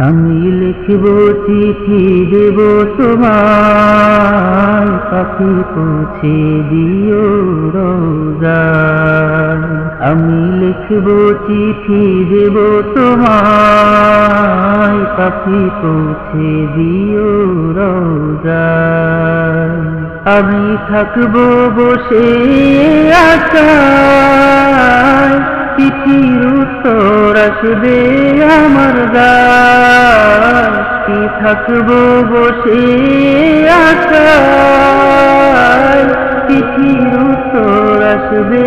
আমি লিখব চিঠি দেব তোমায়, পাখি পৌঁছে দিও রোজায়। আমি লিখব চিঠি দেব তোমায়, পাখি পৌঁছে দিও রোজায়। আমি থাকবো বসে আশায়, চিঠির উত্তর আসবে আমার গায়। কি থাকবো বসে আশায়, চিঠির উত্তর আসবে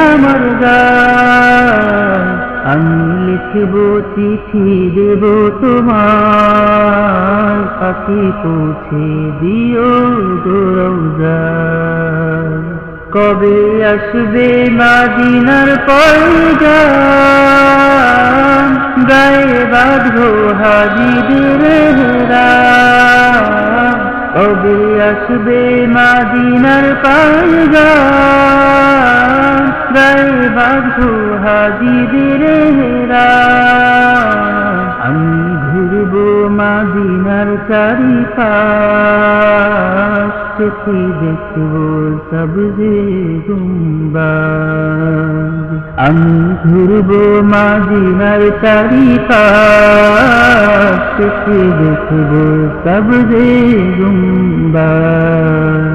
আমার গায়। আমি লিখব চিঠি দেব তোমায়, পাখি পৌঁছে দিও রোজায়। কবে আসবে মদিনার পয়গাম, গায়ে বাঁধবো হাজিদের হেরাম। কবে আসবে মদিনার পয়গাম, গায়ে বাঁধবো হাজিদের হেরাম। আমি ঘুরবো মদিনার চারিপাশ, চোখে দেখবো সবজে গুম্বাদ। আমি ঘুরবো মদিনার চারিপাশ, চোখে দেখবো সবজে গুম্বাদ।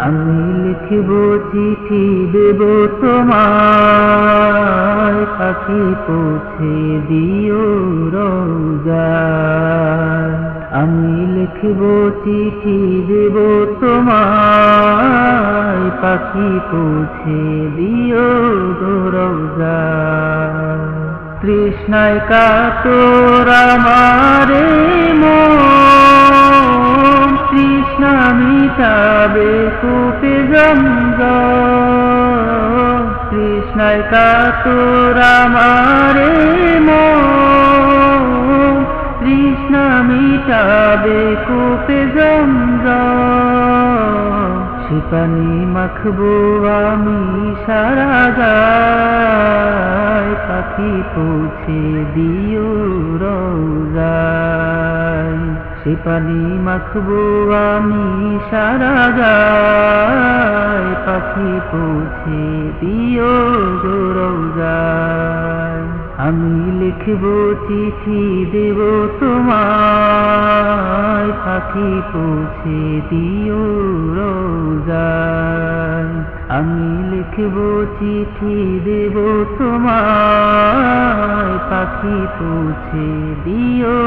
আমি লিখব চিঠি দেব তোমায়, পাখি পৌঁছে দিও রোজায়। আমি লিখব চিঠি দেব তোমায়, পাখি পৌঁছে দিও রোজায়। তৃষ্ণায় কাতর আমারে মন, তৃষ্ণা মিটাবে কূপে জমজম। তৃষ্ণায় কাতর আমারে মন, তৃষ্ণা মিটাবে কূপে জমজম। সে পানি মাখবো আমি সারা গায়, পাখি পৌঁছে দিও রোজায়। সে পানি মাখবো আমি সারা গায়, পাখি পৌঁছে দিও রোজায়। আমি লিখব চিঠি দেব তোমায়, পাখি পৌঁছে দিও রোজায়। আমি লিখব চিঠি দেব তোমায়, পাখি পৌঁছে দিও